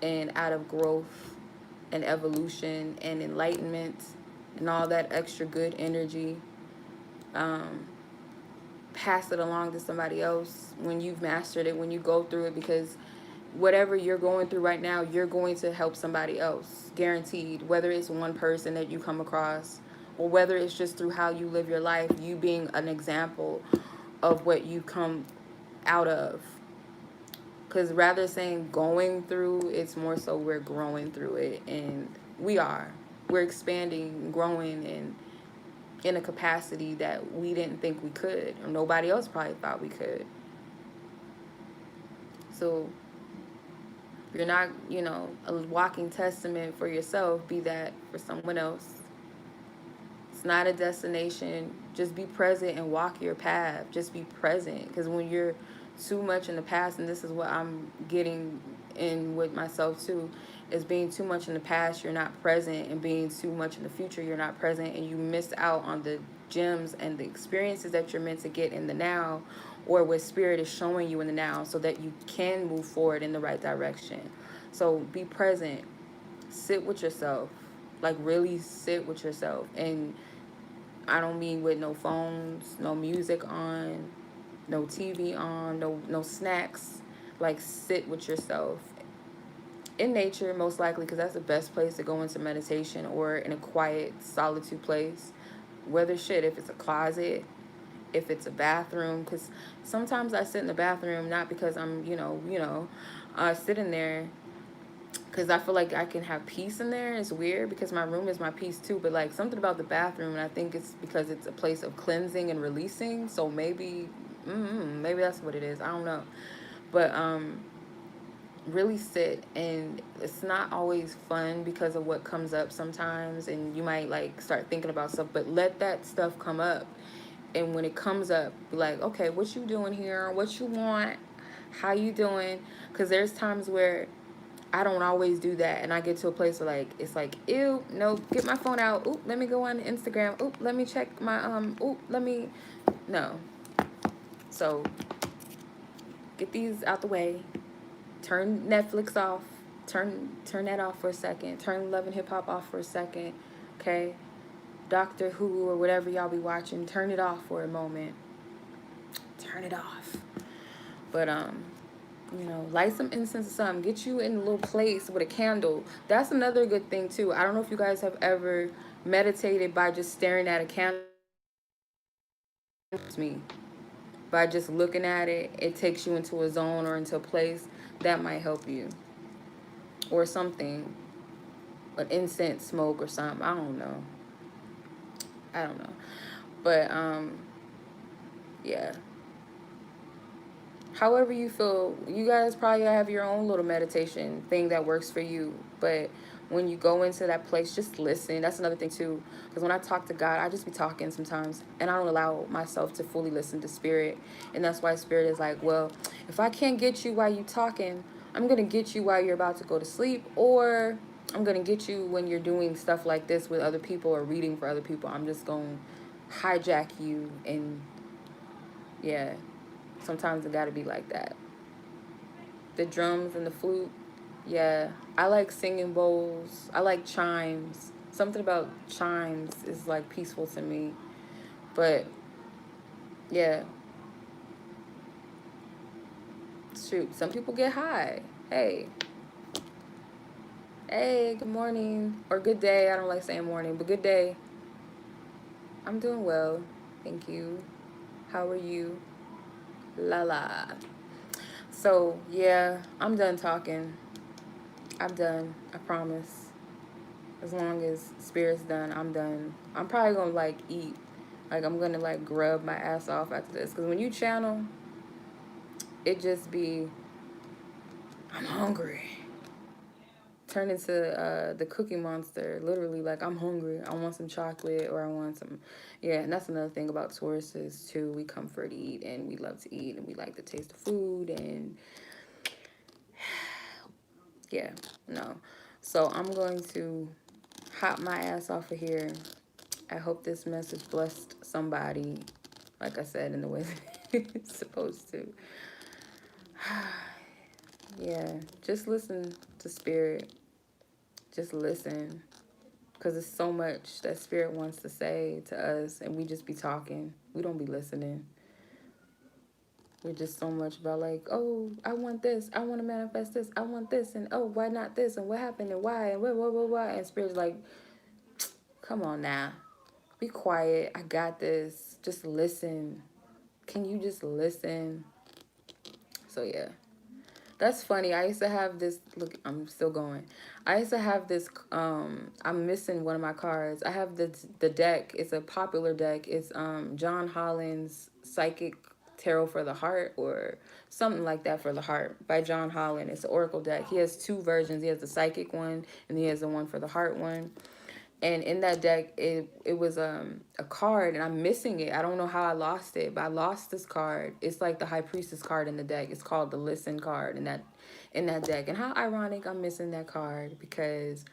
and out of growth and evolution and enlightenment and all that extra good energy. Pass it along to somebody else when you've mastered it, when you go through it, because whatever you're going through right now, you're going to help somebody else, guaranteed, whether it's one person that you come across or whether it's just through how you live your life, you being an example of what you come out of. Because rather saying going through, it's more so we're growing through it, and we're expanding, growing, and in a capacity that we didn't think we could, or nobody else probably thought we could. So you're not, a walking testament for yourself, be that for someone else. It's not a destination. Just be present and walk your path. Just be present. Because when you're too much in the past, and this is what I'm getting in with myself too, is being too much in the past, you're not present, and being too much in the future, you're not present, and you miss out on the gems and the experiences that you're meant to get in the now, or what spirit is showing you in the now, so that you can move forward in the right direction. So be present. Sit with yourself. Like, really sit with yourself. And I don't mean with no phones, no music on, no TV on, no snacks. Like, sit with yourself in nature, most likely, because that's the best place to go into meditation, or in a quiet solitude place. Whether if it's a closet, if it's a bathroom, because sometimes I sit in the bathroom not because I'm sitting there because I feel like I can have peace in there. It's weird because my room is my peace too, but like something about the bathroom, and I think it's because it's a place of cleansing and releasing. So maybe that's what it is. I don't know, but really sit. And it's not always fun because of what comes up sometimes, and you might like start thinking about stuff, but let that stuff come up. And when it comes up, be like, okay, what you doing here? What you want? How you doing? Because there's times where I don't always do that, and I get to a place where like it's like, ew, no, get my phone out. Oop, let me go on Instagram. Oop, let me check my no. So get these out the way Turn Netflix off. Turn that off for a second. Turn Love and Hip Hop off for a second. Okay? Doctor Who or whatever y'all be watching, turn it off for a moment. Turn it off. But you know, light some incense or something. Get you in a little place with a candle. That's another good thing too. I don't know if you guys have ever meditated by just staring at a candle. It's me. By just looking at it, it takes you into a zone or into a place that might help you. Or something. An incense smoke or something. I don't know. But yeah. However you feel, you guys probably have your own little meditation thing that works for you. But when you go into that place, just listen. That's another thing too. Because when I talk to God, I just be talking sometimes. And I don't allow myself to fully listen to Spirit. And that's why Spirit is like, well, if I can't get you while you talking, I'm going to get you while you're about to go to sleep. Or I'm going to get you when you're doing stuff like this with other people or reading for other people. I'm just going to hijack you. And yeah, sometimes it got to be like that. The drums and the flute. Yeah, I like singing bowls. I like chimes. Something about chimes is like peaceful to me. But yeah, shoot, some people get high. Hey, good morning or good day. I don't like saying morning, but good day. I'm doing well, thank you. How are you? La la. So yeah, I'm done talking. I'm done. I promise. As long as Spirit's done, I'm done. I'm probably gonna like eat. Like I'm gonna like grub my ass off after this. Cause when you channel, it just be, I'm hungry. Turn into the Cookie Monster. Literally, like I'm hungry. I want some chocolate or I want some. Yeah, and that's another thing about Tauruses too. We come for to eat and we love to eat and we like the taste of food and yeah, no. So I'm going to hop my ass off of here. I hope this message blessed somebody, like I said, in the way that it's supposed to. Yeah, just listen to Spirit. Just listen. Because it's so much that Spirit wants to say to us, and we just be talking. We don't be listening. We're just so much about like, oh, I want this. I want to manifest this. I want this. And oh, why not this? And what happened? And why? And what? And Spirit's like, come on now. Be quiet. I got this. Just listen. Can you just listen? So yeah, that's funny. I used to have this. Look, I'm still going. I used to have this. I'm missing one of my cards. I have the deck. It's a popular deck. It's John Holland's Psychic Tarot for the Heart or something like that for the heart by John Holland. It's an oracle deck. He has two versions. He has the psychic one and he has the one for the heart one. And in that deck, it was a card, and I'm missing it. I don't know how I lost it, but I lost this card. It's like the High Priestess card in the deck. It's called the Listen card in that deck. And how ironic I'm missing that card because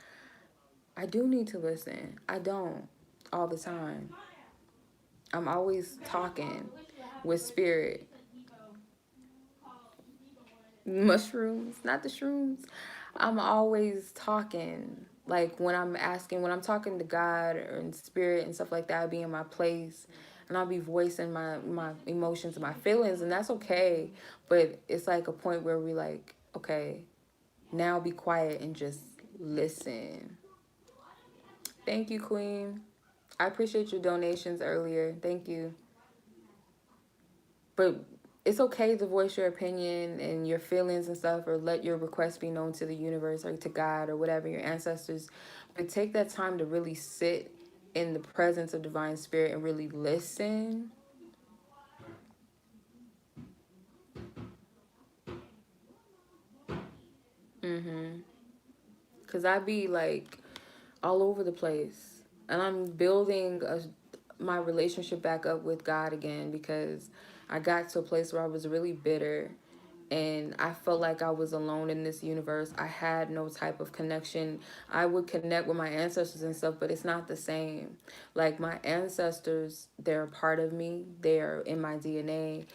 I do need to listen. I don't all the time. I'm always talking with Spirit. Mushrooms, not the shrooms. I'm always talking. Like when I'm talking to God or in Spirit and stuff like that, I'll be in my place and I'll be voicing my emotions and my feelings, and that's okay. But it's like a point where we like, okay, now be quiet and just listen. Thank you, Queen. I appreciate your donations earlier. Thank you. But it's okay to voice your opinion and your feelings and stuff, or let your requests be known to the universe or to God or whatever, your ancestors. But take that time to really sit in the presence of Divine Spirit and really listen. Because I be like all over the place. And I'm building my relationship back up with God again because I got to a place where I was really bitter and I felt like I was alone in this universe. I had no type of connection. I would connect with my ancestors and stuff, but it's not the same. Like my ancestors, they're a part of me. They're in my DNA.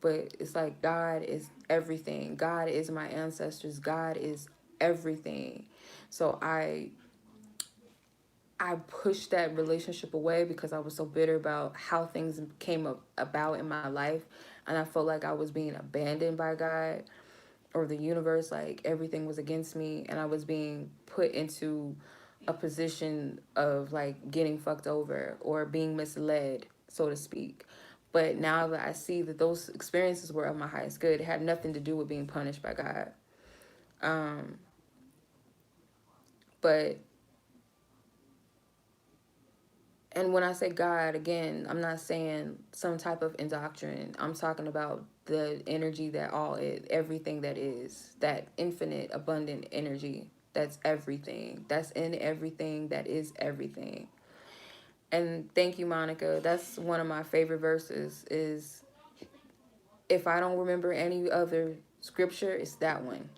but it's like God is everything. God is my ancestors. God is everything. So I pushed that relationship away because I was so bitter about how things came about in my life, and I felt like I was being abandoned by God or the universe. Like everything was against me, and I was being put into a position of like getting fucked over or being misled, so to speak. But now that I see that those experiences were of my highest good, it had nothing to do with being punished by God. But and when I say God, again, I'm not saying some type of indoctrine. I'm talking about the energy that all is, everything that is, that infinite, abundant energy. That's everything. That's in everything. That is everything. And thank you, Monica. That's one of my favorite verses is, if I don't remember any other scripture, it's that one.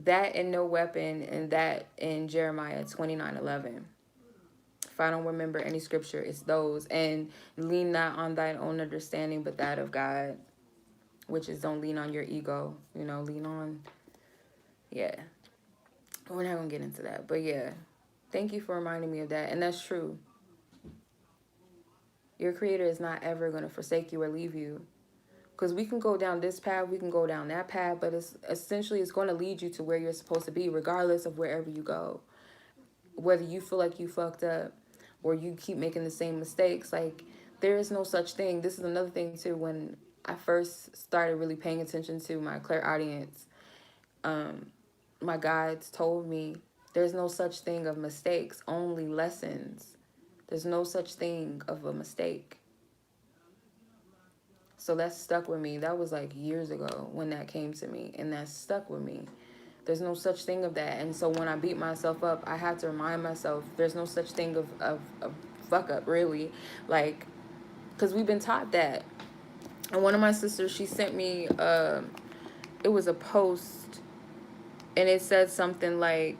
That and no weapon, and that in Jeremiah 29:11. If I don't remember any scripture, it's those. And lean not on thine own understanding, but that of God, which is don't lean on your ego, lean on, yeah. We're not going to get into that. But yeah, thank you for reminding me of that. And that's true. Your creator is not ever going to forsake you or leave you. Because we can go down this path, we can go down that path, but it's going to lead you to where you're supposed to be, regardless of wherever you go. Whether you feel like you fucked up or you keep making the same mistakes, like there is no such thing. This is another thing too. When I first started really paying attention to my clairaudience, my guides told me there's no such thing of mistakes, only lessons. There's no such thing of a mistake. So that stuck with me. That was like years ago when that came to me, and that stuck with me. There's no such thing of that. And so when I beat myself up, I had to remind myself there's no such thing of fuck up, really. Like, because we've been taught that. And one of my sisters, she sent me, it was a post, and it said something like,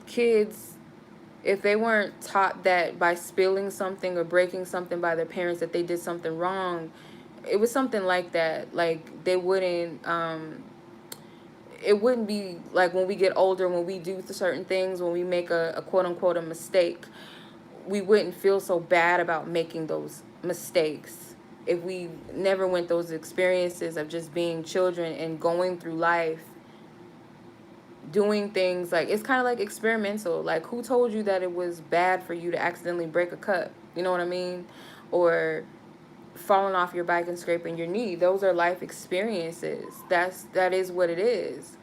kids, if they weren't taught that by spilling something or breaking something by their parents that they did something wrong, it was something like that. Like, they wouldn't, it wouldn't be like when we get older, when we do certain things, when we make a quote unquote a mistake, we wouldn't feel so bad about making those mistakes if we never went those experiences of just being children and going through life doing things. Like, it's kind of like experimental. Like, who told you that it was bad for you to accidentally break a cup? You know what I mean? Or falling off your bike and scraping your knee. Those are life experiences. That is what it is.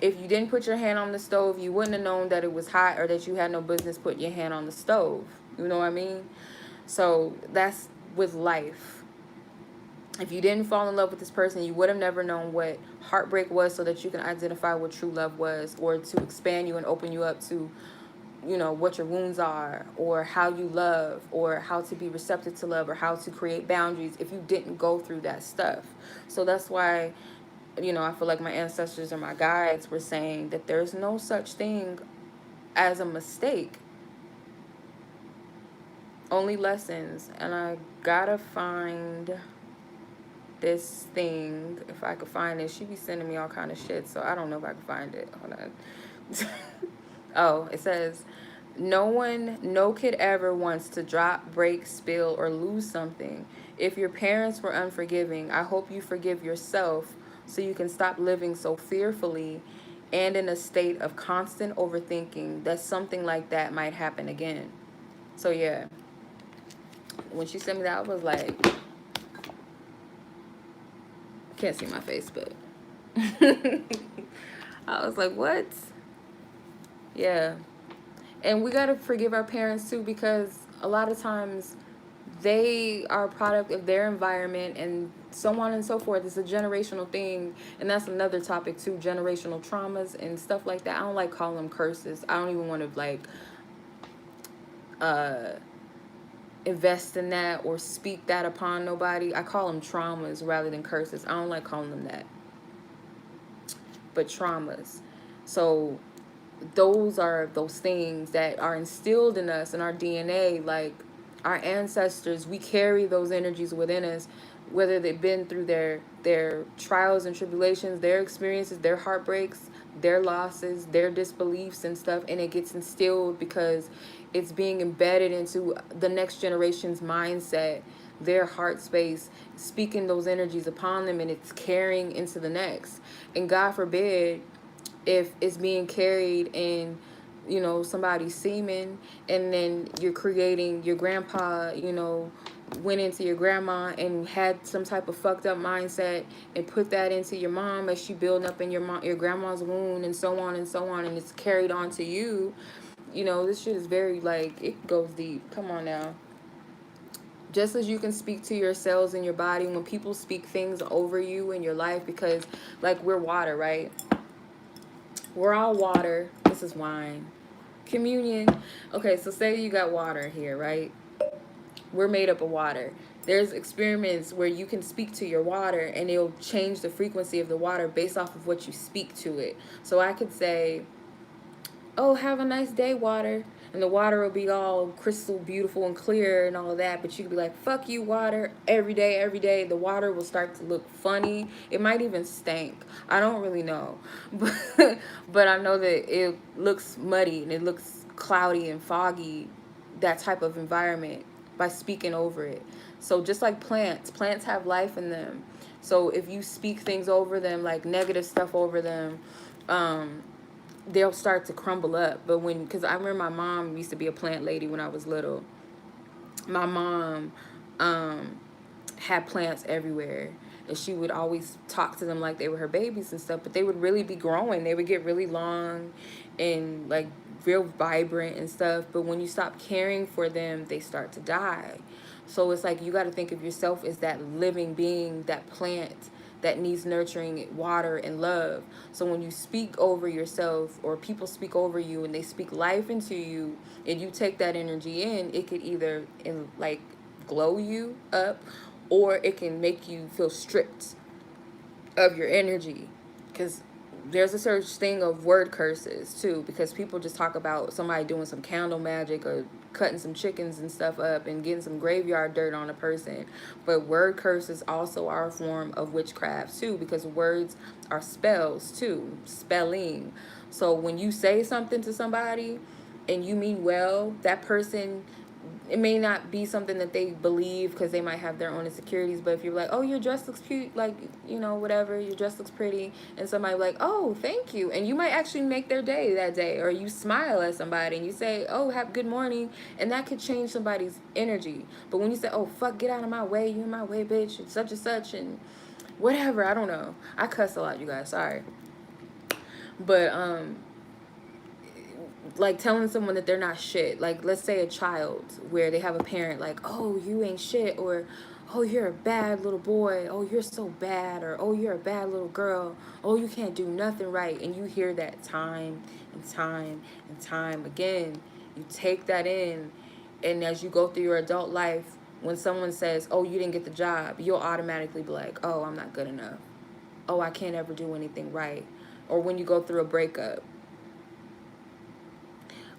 If you didn't put your hand on the stove, you wouldn't have known that it was hot or that you had no business putting your hand on the stove. You know what I mean? So that's with life. If you didn't fall in love with this person, you would have never known what heartbreak was, so that you can identify what true love was, or to expand you and open you up to, what your wounds are, or how you love, or how to be receptive to love, or how to create boundaries if you didn't go through that stuff. So that's why, I feel like my ancestors or my guides were saying that there's no such thing as a mistake. Only lessons. And I gotta find this thing. If I could find it, she be sending me all kind of shit, so I don't know if I can find it. Hold on. Oh, it says, no kid ever wants to drop, break, spill, or lose something. If your parents were unforgiving, I hope you forgive yourself so you can stop living so fearfully and in a state of constant overthinking that something like that might happen again. So yeah, when she sent me that, I was like, can't see my face, but I was like, what? Yeah. And we got to forgive our parents too, because a lot of times they are a product of their environment and so on and so forth. It's a generational thing. And that's another topic too, generational traumas and stuff like that. I don't like calling them curses. I don't even want to like invest in that or speak that upon nobody. I call them traumas rather than curses. I don't like calling them that, but traumas. So those are those things that are instilled in us in our DNA. Like, Our ancestors, we carry those energies within us, whether they've been through their trials and tribulations, their experiences, their heartbreaks, their losses, their disbeliefs and stuff, and it gets instilled because it's being embedded into the next generation's mindset, their heart space, speaking those energies upon them, and it's carrying into the next. And God forbid if it's being carried in, you know, somebody's semen, and then you're creating your grandpa, you know, went into your grandma and had some type of fucked up mindset and put that into your mom as she building up in your grandma's wound, and so on and so on, and it's carried on to you. You know, this shit is very, like, it goes deep. Come on now. Just as you can speak to your cells in your body, when people speak things over you in your life, because, like, we're water, right? We're all water. This is wine. Communion. Okay, so say you got water here, right? We're made up of water. There's experiments where you can speak to your water and it'll change the frequency of the water based off of what you speak to it. So I could say, oh, have a nice day, water. And the water will be all crystal beautiful and clear and all of that. But you could be like, fuck you, water, every day, every day. The water will start to look funny. It might even stink. I don't really know. But I know that it looks muddy and it looks cloudy and foggy, that type of environment, by speaking over it. So just like plants have life in them. So if you speak things over them, like negative stuff over them, they'll start to crumble up. But when, because I remember my mom used to be a plant lady when I was little. My mom had plants everywhere, and she would always talk to them like they were her babies and stuff, but they would really be growing. They would get really long and like real vibrant and stuff, but when you stop caring for them, they start to die. So it's like you got to think of yourself as that living being, that plant that needs nurturing, water, and love. So when you speak over yourself, or people speak over you and they speak life into you, and you take that energy in, it could either like glow you up, or it can make you feel stripped of your energy. Because there's a such thing of word curses too, because people just talk about somebody doing some candle magic or cutting some chickens and stuff up and getting some graveyard dirt on a person. But word curses also are a form of witchcraft too, because words are spells too, spelling. So when you say something to somebody and you mean well, that person, it may not be something that they believe because they might have their own insecurities. But if you're like, oh, your dress looks cute, like, you know, whatever, your dress looks pretty, and somebody like, oh, thank you, and you might actually make their day that day. Or you smile at somebody and you say, oh, have good morning, and that could change somebody's energy. But when you say, oh, fuck, get out of my way, you in my way, bitch, and such, and whatever, I don't know, I cuss a lot, you guys, sorry. But like telling someone that they're not shit, like let's say a child where they have a parent like, oh, you ain't shit, or oh, you're a bad little boy, oh, you're so bad, or oh, you're a bad little girl, oh, you can't do nothing right, and you hear that time and time and time again. You take that in, and as you go through your adult life, when someone says, oh, you didn't get the job, you'll automatically be like, oh, I'm not good enough, oh, I can't ever do anything right. Or when you go through a breakup,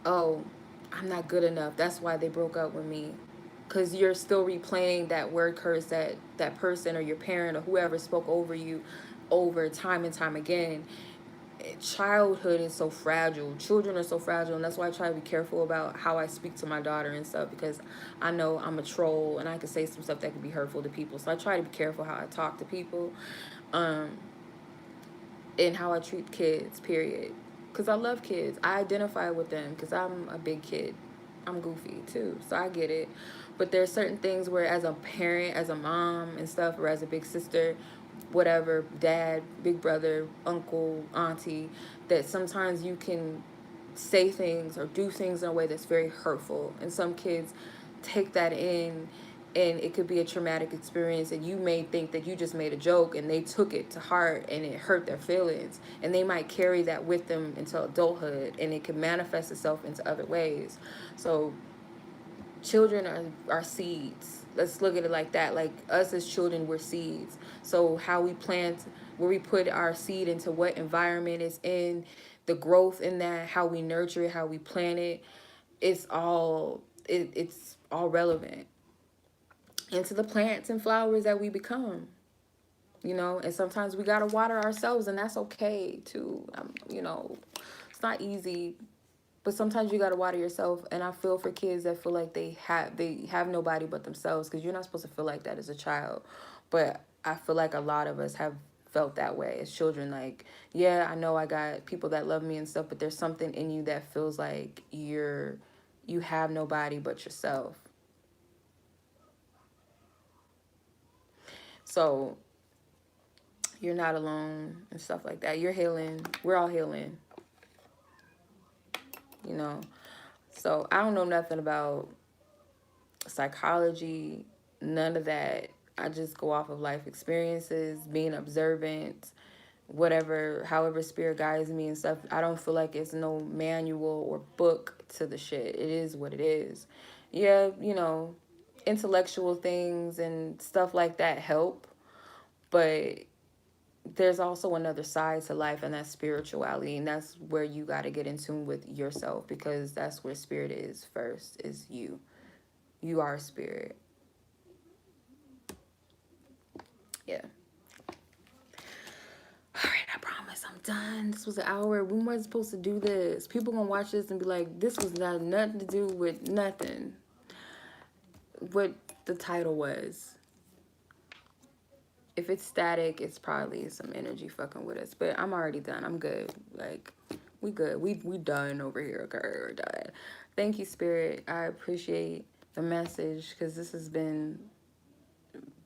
oh, I'm not good enough, that's why they broke up with me. Because you're still replaying that word curse that that person or your parent or whoever spoke over you over time and time again. Childhood is so fragile. Children are so fragile, and that's why I try to be careful about how I speak to my daughter and stuff, because I know I'm a troll and I can say some stuff that can be hurtful to people. So I try to be careful how I talk to people, and how I treat kids, period. Because I love kids. I identify with them because I'm a big kid. I'm goofy too, so I get it. But there's certain things where, as a parent, as a mom and stuff, or as a big sister, whatever, dad, big brother, uncle, auntie, that sometimes you can say things or do things in a way that's very hurtful. And some kids take that in, and it could be a traumatic experience, and you may think that you just made a joke and they took it to heart and it hurt their feelings, and they might carry that with them into adulthood, and it can manifest itself into other ways. So children are seeds. Let's look at it like that. Like us as children, we're seeds. So how we plant, where we put our seed into what environment it's in, the growth in that, how we nurture it, how we plant it, it's all it's all relevant. Into the plants and flowers that we become, you know. And sometimes we gotta water ourselves, and that's okay too. You know, it's not easy, but sometimes you gotta water yourself. And I feel for kids that feel like they have nobody but themselves, because you're not supposed to feel like that as a child. But I feel like a lot of us have felt that way as children. Like, yeah, I know I got people that love me and stuff, but there's something in you that feels like you have nobody but yourself. So you're not alone and stuff like that. You're healing. We're all healing, you know. So I don't know nothing about psychology, none of that. I just go off of life experiences, being observant, whatever, however spirit guides me and stuff. I don't feel like it's no manual or book to the shit. It is what it is. Yeah, you know, intellectual things and stuff like that help, but there's also another side to life, and that's spirituality, and that's where you got to get in tune with yourself, because that's where spirit is first, is you are spirit. Yeah. All right, I promise I'm done. This was an hour. We weren't supposed to do this. People gonna watch this and be like, this was not nothing to do with nothing. What the title was. If it's static, it's probably some energy fucking with us. But I'm already done. I'm good. Like, we good. We done over here. Okay, we're done. Thank you, Spirit. I appreciate the message, because this has been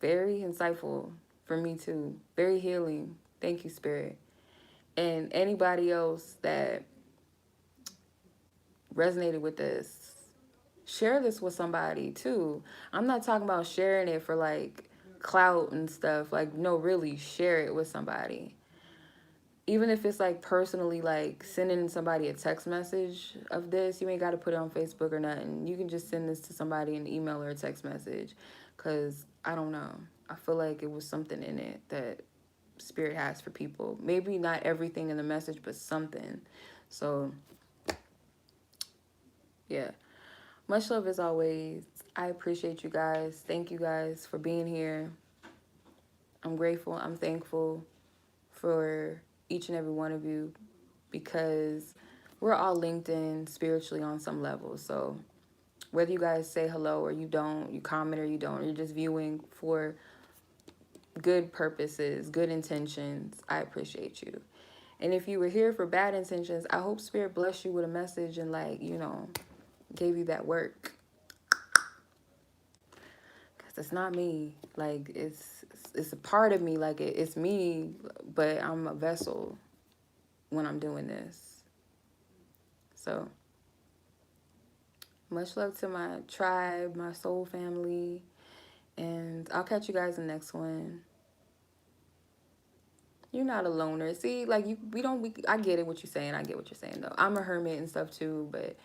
very insightful for me too. Very healing. Thank you, Spirit. And anybody else that resonated with this, share this with somebody too. I'm not talking about sharing it for like clout and stuff. Like, no, really share it with somebody. Even if it's like personally, like sending somebody a text message of this, you ain't got to put it on Facebook or nothing. You can just send this to somebody an email or a text message, because I don't know. I feel like it was something in it that spirit has for people. Maybe not everything in the message, but something. So yeah, much love as always. I appreciate you guys. Thank you guys for being here. I'm grateful. I'm thankful for each and every one of you, because we're all linked in spiritually on some level. So whether you guys say hello or you don't, you comment or you don't, or you're just viewing for good purposes, good intentions, I appreciate you. And if you were here for bad intentions, I hope Spirit blessed you with a message and, like, you know, gave you that work. Because it's not me. Like, it's a part of me. Like, it's me, but I'm a vessel when I'm doing this. So much love to my tribe, my soul family, and I'll catch you guys in the next one. You're not a loner. See, like, I get it what you're saying. I get what you're saying, though. I'm a hermit and stuff, too, but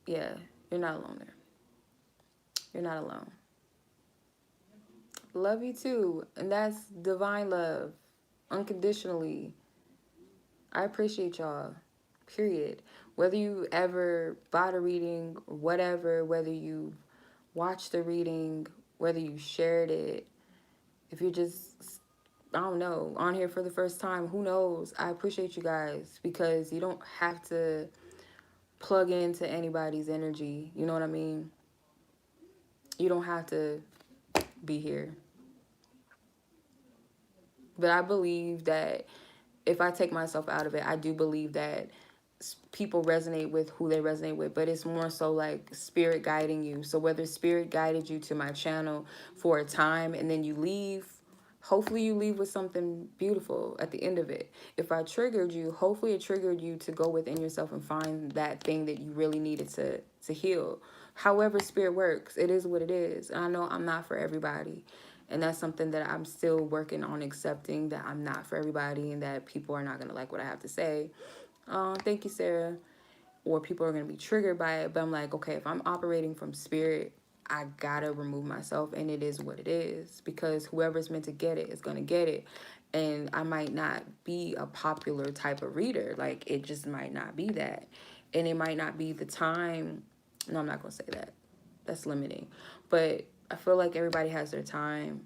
yeah, you're not a loner. You're not alone. Love you, too, and that's divine love, unconditionally. I appreciate y'all, period. Whether you ever bought a reading, whatever, whether you watched the reading, whether you shared it, if you're just, I don't know, on here for the first time, who knows? I appreciate you guys, because you don't have to plug into anybody's energy. You know what I mean? You don't have to be here. But I believe that if I take myself out of it, I do believe that people resonate with who they resonate with, but it's more so like spirit guiding you. So whether spirit guided you to my channel for a time and then you leave, hopefully you leave with something beautiful at the end of it. If I triggered you, hopefully it triggered you to go within yourself and find that thing that you really needed to heal. However spirit works, it is what it is. And I know I'm not for everybody. And that's something that I'm still working on accepting, that I'm not for everybody and that people are not going to like what I have to say. Thank you, Sarah. Or people are going to be triggered by it. But I'm like, okay, if I'm operating from spirit, I got to remove myself. And it is what it is. Because whoever's meant to get it is going to get it. And I might not be a popular type of reader. Like, it just might not be that. And it might not be the time. No, I'm not going to say that. that's limiting. But I feel like everybody has their time,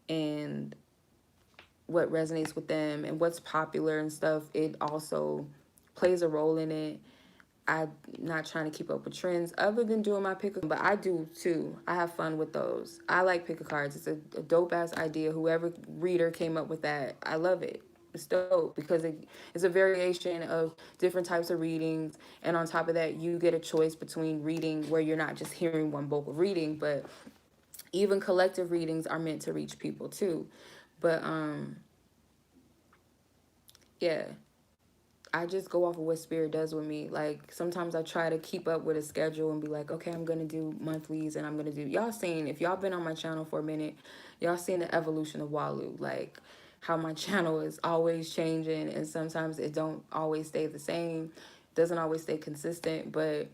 and what resonates with them and what's popular and stuff, it also plays a role in it. I'm not trying to keep up with trends other than doing my pick, but I do too. I have fun with those. I like pick a cards. It's a dope ass idea. Whoever reader came up with that, I love it. It's dope because it's a variation of different types of readings, and on top of that, you get a choice between reading where you're not just hearing one book of reading, but even collective readings are meant to reach people too. But yeah, I just go off of what spirit does with me. Like, sometimes I try to keep up with a schedule and be like, okay, I'm gonna do monthlies, and I'm gonna do, y'all seen, if y'all been on my channel for a minute, y'all seen the evolution of Walu, like how my channel is always changing, and sometimes it don't always stay the same, doesn't always stay consistent. But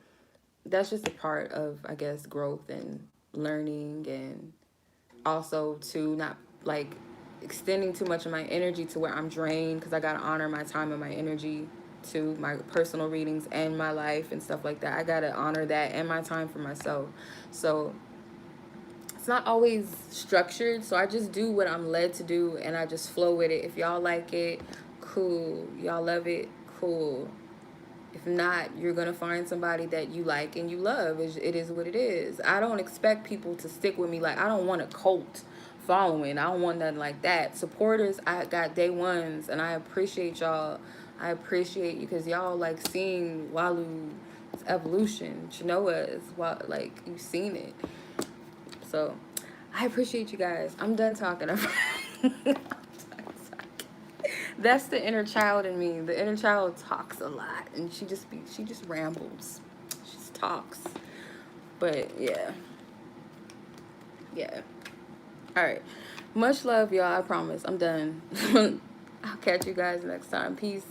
that's just a part of, I guess, growth and learning, and also to not like extending too much of my energy to where I'm drained, because I gotta honor my time and my energy to my personal readings and my life and stuff like that. I gotta honor that and my time for myself. So it's not always structured, so I just do what I'm led to do, and I just flow with it. If y'all like it, cool. Y'all love it, cool. If not, you're going to find somebody that you like and you love. It is what it is. I don't expect people to stick with me. Like, I don't want a cult following. I don't want nothing like that. Supporters, I got day ones, and I appreciate y'all. I appreciate you because y'all like seeing Walu's evolution. Chinoa's, like, you've seen it. So, I appreciate you guys. I'm done talking. That's the inner child in me. The inner child talks a lot, and she just rambles. She just talks. But yeah. All right. Much love, y'all. I promise. I'm done. I'll catch you guys next time. Peace.